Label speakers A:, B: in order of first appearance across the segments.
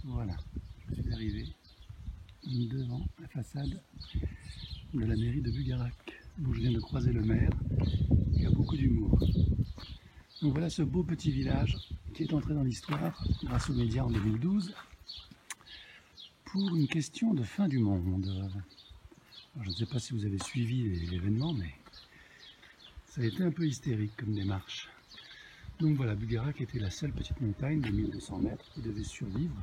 A: Voilà, je suis arrivé devant la façade de la mairie de Bugarac, où je viens de croiser le maire, qui a beaucoup d'humour. Donc voilà ce beau petit village qui est entré dans l'histoire grâce aux médias en 2012 pour une question de fin du monde. Alors, je ne sais pas si vous avez suivi l'événement, mais ça a été un peu hystérique comme démarche. Donc voilà, Bugarac était la seule petite montagne de 1200 mètres qui devait survivre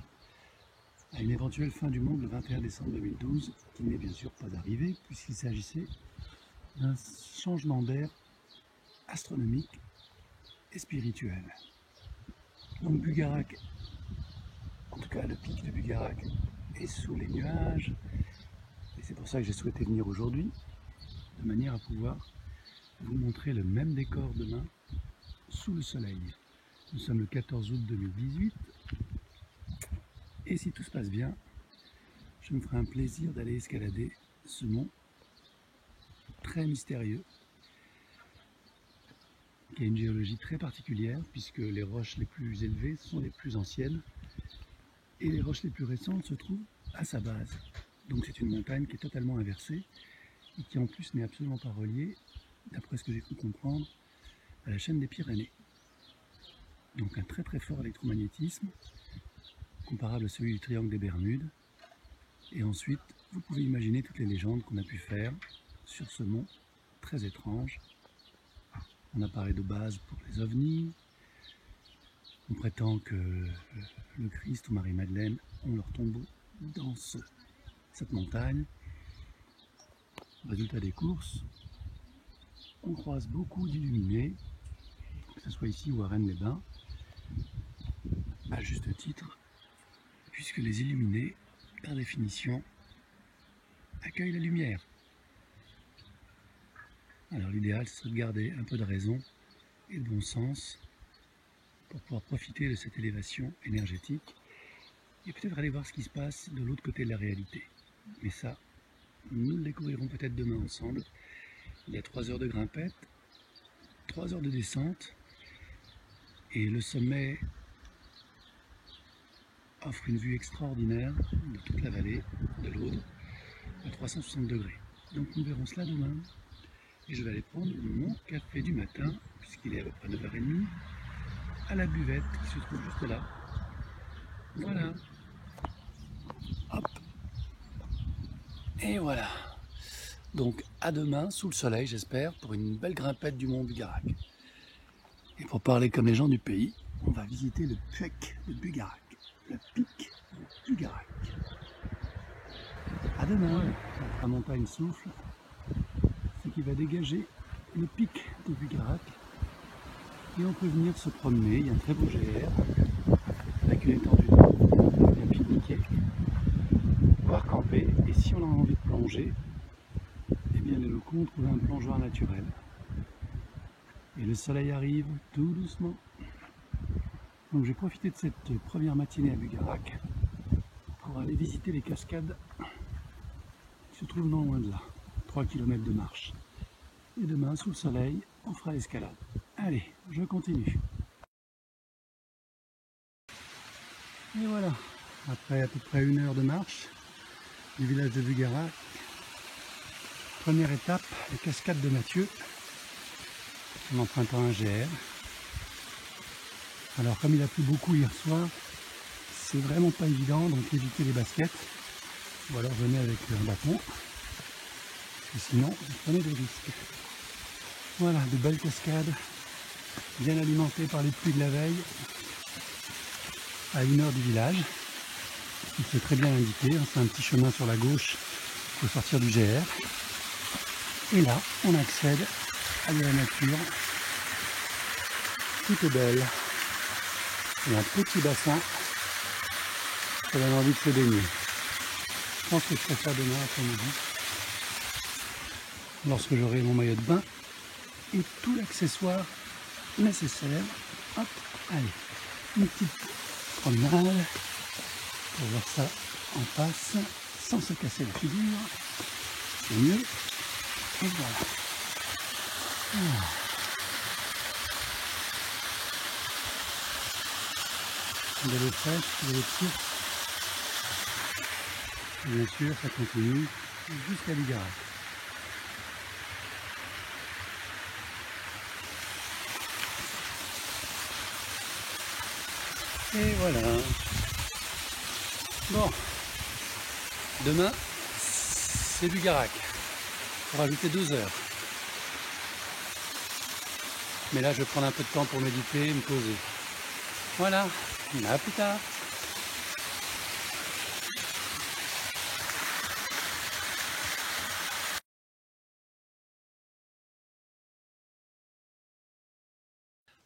A: à une éventuelle fin du monde le 21 décembre 2012, qui n'est bien sûr pas arrivée, puisqu'il s'agissait d'un changement d'air astronomique et spirituel. Donc Bugarac, en tout cas le pic de Bugarac, est sous les nuages, et c'est pour ça que j'ai souhaité venir aujourd'hui, de manière à pouvoir vous montrer le même décor demain, sous le soleil. Nous sommes le 14 août 2018, et si tout se passe bien, je me ferai un plaisir d'aller escalader ce mont très mystérieux, qui a une géologie très particulière, puisque les roches les plus élevées sont les plus anciennes, et les roches les plus récentes se trouvent à sa base. Donc c'est une montagne qui est totalement inversée, et qui en plus n'est absolument pas reliée, d'après ce que j'ai pu comprendre, à la chaîne des Pyrénées. Donc un très très fort électromagnétisme, comparable à celui du triangle des Bermudes. Et ensuite, vous pouvez imaginer toutes les légendes qu'on a pu faire sur ce mont très étrange. On a parlé de base pour les ovnis. On prétend que le Christ ou Marie-Madeleine ont leur tombeau dans cette montagne. Résultat des courses, on croise beaucoup d'illuminés, que ce soit ici ou à Rennes-les-Bains, à juste titre, puisque les illuminés, par définition, accueillent la lumière. Alors l'idéal, c'est de garder un peu de raison et de bon sens pour pouvoir profiter de cette élévation énergétique et peut-être aller voir ce qui se passe de l'autre côté de la réalité. Mais ça, nous le découvrirons peut-être demain ensemble. Il y a 3 heures de grimpette, 3 heures de descente, et le sommet offre une vue extraordinaire de toute la vallée de l'Aude à 360 degrés. Donc nous verrons cela demain. Et je vais aller prendre mon café du matin, puisqu'il est à peu près 9h30, à la buvette qui se trouve juste là. Voilà. Hop. Et voilà. Donc à demain, sous le soleil, j'espère, pour une belle grimpette du mont Bugarac. Et pour parler comme les gens du pays, on va visiter le pic de Bugarac. Le pic de Bugarac. À demain. La montagne souffle, ce qui va dégager le pic de Bugarac. Et on peut venir se promener, il y a un très beau GR, avec une étendue d'eau, bien pique-niquer, pouvoir camper, et si on a envie de plonger, eh bien les locaux ont trouvé un plongeoir naturel. Et le soleil arrive tout doucement. Donc j'ai profité de cette première matinée à Bugarac pour aller visiter les cascades qui se trouvent non loin de là, 3 km de marche. Et demain, sous le soleil, on fera l'escalade. Allez, je continue. Et voilà, après à peu près 1 heure de marche du village de Bugarac, première étape, les cascades de Mathieu, en empruntant un GR. Alors comme il a plu beaucoup hier soir, c'est vraiment pas évident, donc évitez les baskets, ou alors venez avec un bâton, et sinon vous prenez des risques. Voilà, de belles cascades, bien alimentées par les pluies de la veille, à 1 heure du village. C'est très bien indiqué, c'est un petit chemin sur la gauche pour sortir du GR. Et là, on accède à de la nature. Tout est belle. Il y a un petit bassin, ça donne envie de se baigner. Je pense que je ferai ça demain après-midi, lorsque j'aurai mon maillot de bain et tout l'accessoire nécessaire. Hop, allez, une petite promenade pour voir ça en face, sans se casser la figure. C'est mieux. Et voilà. Ah. De l'eau fraîche, de l'eau de source. Et bien sûr, ça continue jusqu'à Bugarac. Et voilà. Bon, demain, c'est Bugarac. Pour rajouter 2 heures. Mais là, je vais prendre un peu de temps pour méditer et me poser. Voilà, à plus tard.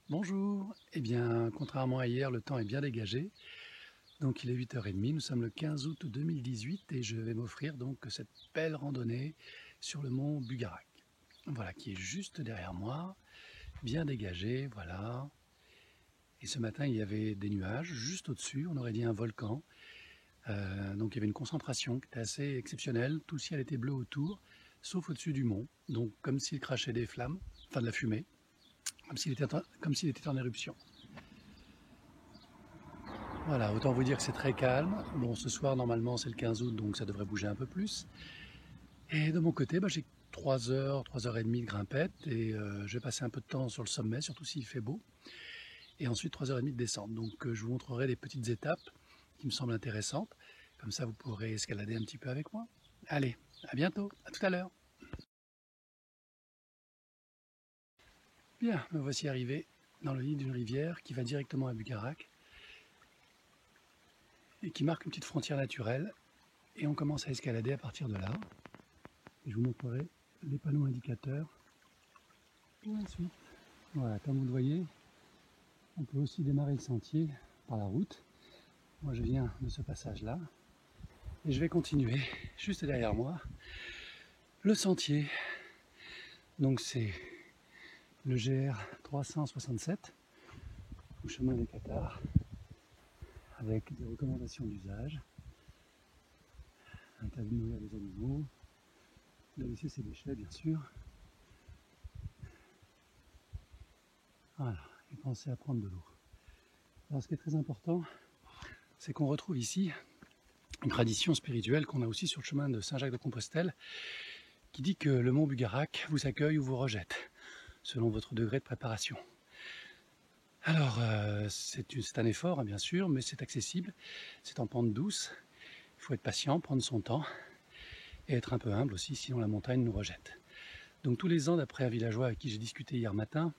A: Bonjour, eh bien, contrairement à hier, le temps est bien dégagé. Donc il est 8h30, nous sommes le 15 août 2018 et je vais m'offrir donc cette belle randonnée sur le mont Bugarac. Voilà, qui est juste derrière moi, bien dégagé, voilà. Et ce matin, il y avait des nuages juste au-dessus, on aurait dit un volcan. Donc il y avait une concentration qui était assez exceptionnelle, tout le ciel était bleu autour, sauf au-dessus du mont, donc comme s'il crachait des flammes, enfin de la fumée, comme s'il était en éruption. Voilà, autant vous dire que c'est très calme. Bon, ce soir, normalement, c'est le 15 août, donc ça devrait bouger un peu plus. Et de mon côté, j'ai 3 heures, 3h30 de grimpette et je vais passer un peu de temps sur le sommet, surtout s'il fait beau. Et ensuite 3h30 de descente. Donc je vous montrerai des petites étapes qui me semblent intéressantes. Comme ça, vous pourrez escalader un petit peu avec moi. Allez, à bientôt, à tout à l'heure. Bien, me voici arrivé dans le lit d'une rivière qui va directement à Bugarac et qui marque une petite frontière naturelle. Et on commence à escalader à partir de là. Et je vous montrerai les panneaux indicateurs pour la suite. Voilà, comme vous le voyez, on peut aussi démarrer le sentier par la route. Moi je viens de ce passage-là et je vais continuer juste derrière moi le sentier. Donc c'est le GR 367, au chemin des Cathares, avec des recommandations d'usage, interdit de nourrir les animaux, de laisser ses déchets bien sûr. Voilà, et pensez à prendre de l'eau. Alors ce qui est très important, c'est qu'on retrouve ici une tradition spirituelle qu'on a aussi sur le chemin de Saint-Jacques-de-Compostelle, qui dit que le mont Bugarac vous accueille ou vous rejette, selon votre degré de préparation. Alors, c'est un effort, hein, bien sûr, mais c'est accessible, c'est en pente douce, il faut être patient, prendre son temps, et être un peu humble aussi, sinon la montagne nous rejette. Donc tous les ans, d'après un villageois avec qui j'ai discuté hier matin,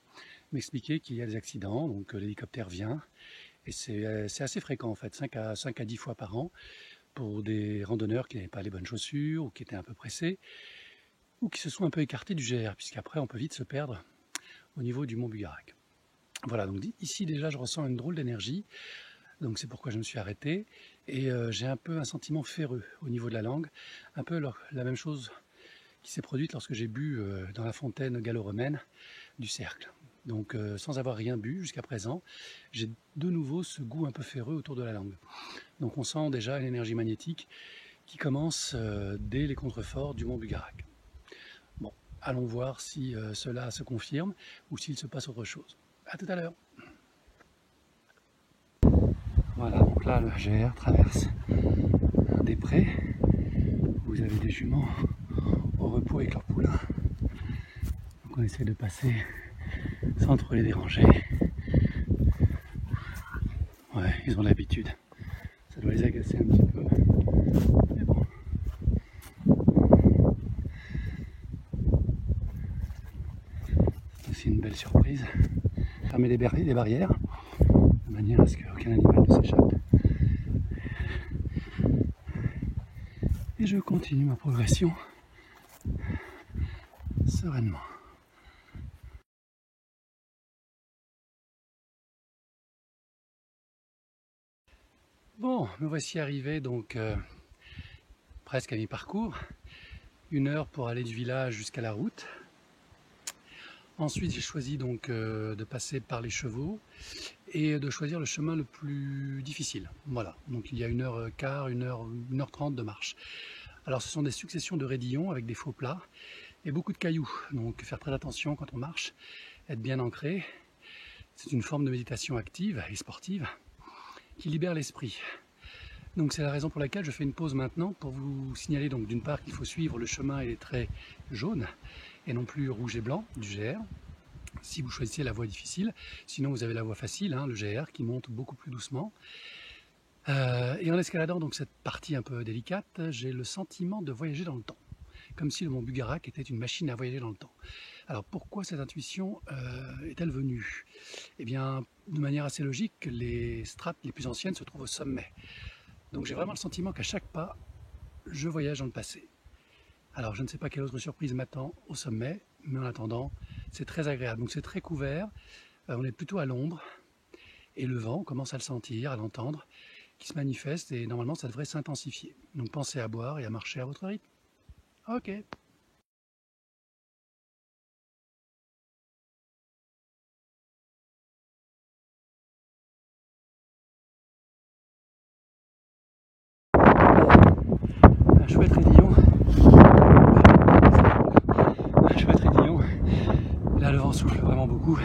A: m'expliquait qu'il y a des accidents, donc l'hélicoptère vient, et c'est assez fréquent en fait, 5 à 10 fois par an, pour des randonneurs qui n'avaient pas les bonnes chaussures, ou qui étaient un peu pressés, ou qui se sont un peu écartés du GR, puisqu'après on peut vite se perdre au niveau du mont Bugarac. Voilà, donc ici déjà je ressens une drôle d'énergie, donc c'est pourquoi je me suis arrêté, et j'ai un peu un sentiment ferreux au niveau de la langue, un peu la même chose qui s'est produite lorsque j'ai bu dans la fontaine gallo-romaine du cercle. Donc sans avoir rien bu jusqu'à présent, j'ai de nouveau ce goût un peu ferreux autour de la langue. Donc on sent déjà une énergie magnétique qui commence dès les contreforts du mont Bugarac. Bon, allons voir si cela se confirme ou s'il se passe autre chose. A tout à l'heure. Voilà, donc là le GR traverse des prés. Vous avez des juments au repos avec leurs poulains. Donc on essaie de passer sans trop les déranger. Ouais, ils ont l'habitude. Ça doit les agacer un petit peu. Mais bon. C'est aussi une belle surprise. Fermer les barrières de manière à ce qu'aucun animal ne s'échappe. Et je continue ma progression sereinement. Bon, me voici arrivé donc presque à mi-parcours. 1 heure pour aller du village jusqu'à la route. Ensuite, j'ai choisi donc de passer par les chevaux et de choisir le chemin le plus difficile. Voilà, donc il y a 1h15, 1h30 de marche. Alors ce sont des successions de raidillons avec des faux plats et beaucoup de cailloux. Donc faire très attention quand on marche, être bien ancré. C'est une forme de méditation active et sportive qui libère l'esprit. Donc c'est la raison pour laquelle je fais une pause maintenant pour vous signaler donc d'une part qu'il faut suivre le chemin et les traits jaunes et non plus rouge et blanc du GR si vous choisissez la voie difficile. Sinon vous avez la voie facile, hein, le GR qui monte beaucoup plus doucement. Et en escaladant donc cette partie un peu délicate, j'ai le sentiment de voyager dans le temps, comme si le mont Bugarak était une machine à voyager dans le temps. Alors pourquoi cette intuition est-elle venue? Eh bien, de manière assez logique, les strates les plus anciennes se trouvent au sommet. Donc j'ai vraiment le sentiment qu'à chaque pas, je voyage dans le passé. Alors je ne sais pas quelle autre surprise m'attend au sommet, mais en attendant, c'est très agréable. Donc c'est très couvert, on est plutôt à l'ombre, et le vent, on commence à le sentir, à l'entendre, qui se manifeste, et normalement ça devrait s'intensifier. Donc pensez à boire et à marcher à votre rythme. Ok. Un chouette raidillon. Un chouette raidillon. Là le vent souffle vraiment beaucoup.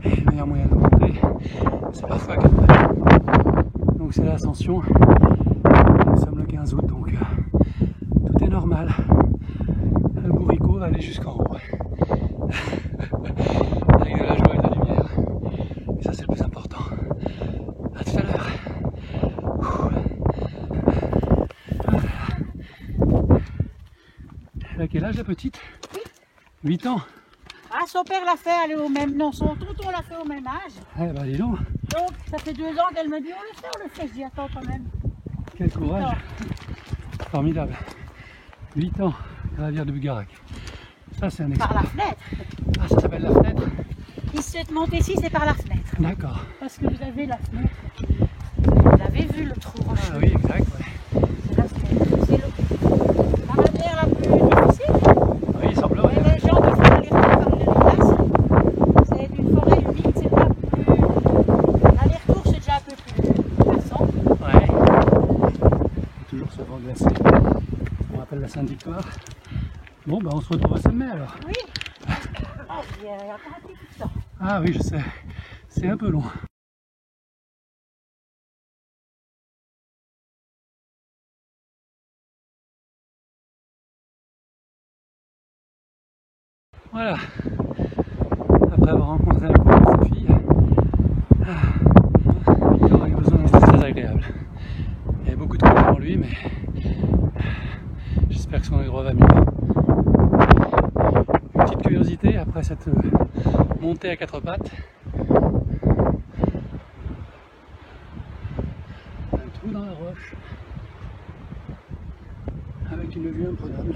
A: Et le meilleur moyen de monter, c'est parfois à 4 pattes. Donc c'est l'ascension. Nous sommes le 15 août, donc tout est normal. Le bourricot va aller jusqu'en haut. Avec de la joie et de la lumière. Et ça c'est le plus important. A tout à l'heure. Elle a quel âge la petite? 8 ans.
B: Ah, son père l'a fait, elle est au même... Non, son tonton l'a fait au même âge.
A: Eh ben dis donc.
B: Donc, ça fait 2 ans qu'elle me dit, on le fait. Je dis, attends quand même.
A: Quel courage. Formidable. 8 ans, gravir de Bugarak. Ça c'est un
B: Par
A: exploit.
B: la fenêtre.
A: Ah, ça s'appelle la fenêtre?
B: Si c'est monté ici, c'est par la fenêtre.
A: D'accord.
B: Parce que vous avez la fenêtre. Vous l'avez vu, le trou rocheux.
A: Ah oui, exact. Ouais.
B: C'est la fenêtre. C'est la manière la plus difficile.
A: Oui, il semblerait.
B: Et les gens qui font l'aller-retour par les glaces, c'est une forêt humide, c'est pas plus... L'aller-retour, c'est déjà un peu plus glaçant.
A: Ouais. Toujours ce vent glacé. On rappelle la Sainte-Victoire. Bon, ben on se retrouve au sommet alors.
B: Oui. Oh, il y a pas un petit temps.
A: Ah oui, je sais. C'est un peu long. Voilà. Après avoir rencontré un couple de sa fille, Victor a eu besoin d'un été très agréable. Il y avait beaucoup de colère en lui, mais j'espère que son endroit va mieux. Une petite curiosité après cette montée à 4 pattes. Un trou dans la roche avec une vue imprenable.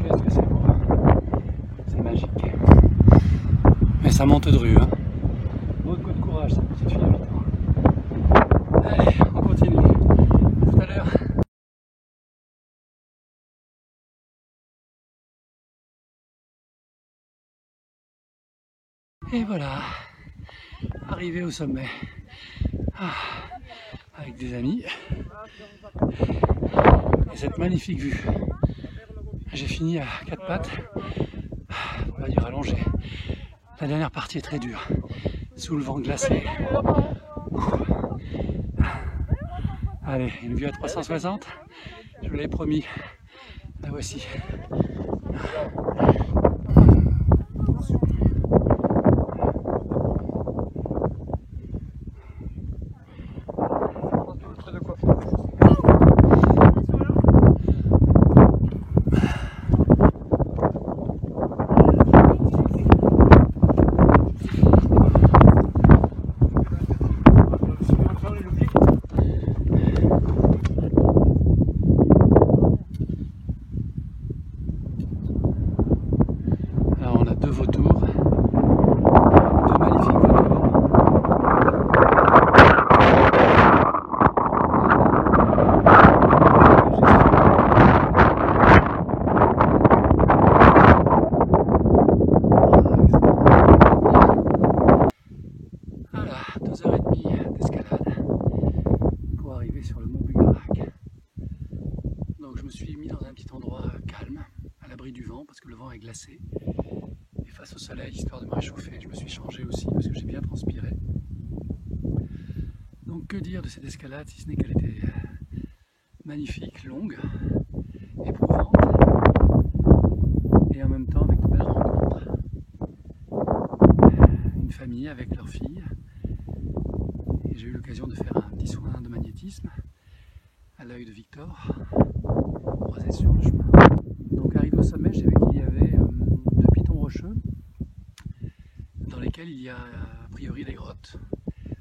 A: Qu'est-ce que c'est beau! C'est magique. Mais ça monte de rue, hein. Beaucoup de courage, cette petite fille à 8 ans. Allez, on continue. À tout à l'heure. Et voilà, arrivé au sommet. Ah, avec des amis. Et cette magnifique vue. J'ai fini à 4 pattes. On va dire allongé. La dernière partie est très dure. Sous le vent glacé. Allez, une vue à 360. Je vous l'ai promis. La voici. Glacé et face au soleil histoire de me réchauffer. Je me suis changé aussi parce que j'ai bien transpiré. Donc Donc que dire de cette escalade si ce n'est qu'elle était magnifique, longue, éprouvante et en même temps avec de belles rencontres. Une famille avec leur fille et j'ai eu l'occasion de faire un petit soin de magnétisme à l'œil de Victor, croisé sur le chemin. Donc arrivé au sommet, j'ai vu qu'il y avait 2 pitons rocheux dans lesquels il y a a priori des grottes.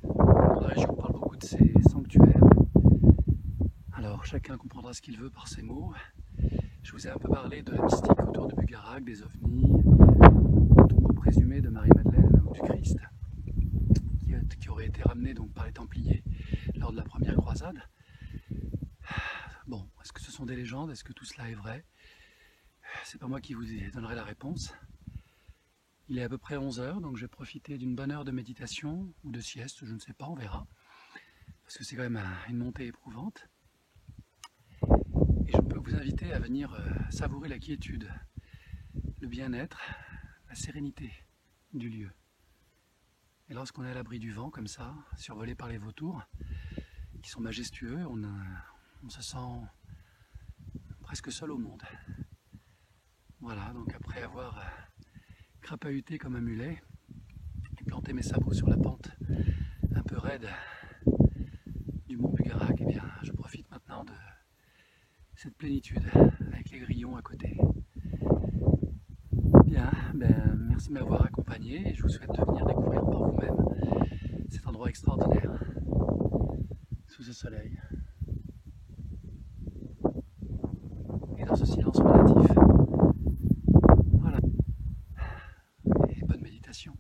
A: Dans la région, on parle beaucoup de ces sanctuaires. Alors chacun comprendra ce qu'il veut par ces mots. Je vous ai un peu parlé de la mystique autour de Bugarak, des ovnis, du tombeau présumé de Marie-Madeleine ou du Christ, qui aurait été ramené donc par les Templiers lors de la première croisade. Bon, est-ce que ce sont des légendes? Est-ce que tout cela est vrai? C'est pas moi qui vous donnerai la réponse. Il est à peu près 11 h, donc je vais profiter d'une bonne heure de méditation ou de sieste, je ne sais pas, on verra. Parce que c'est quand même une montée éprouvante. Et je peux vous inviter à venir savourer la quiétude, le bien-être, la sérénité du lieu. Et lorsqu'on est à l'abri du vent, comme ça, survolé par les vautours, qui sont majestueux, on se sent presque seul au monde. Voilà, donc après avoir crapahuté comme un mulet et planté mes sabots sur la pente un peu raide du mont Bugarak, eh bien, je profite maintenant de cette plénitude avec les grillons à côté. Bien, merci de m'avoir accompagné et je vous souhaite de venir découvrir par vous-même cet endroit extraordinaire sous ce soleil et dans ce silence relatif. Voilà, et bonne méditation.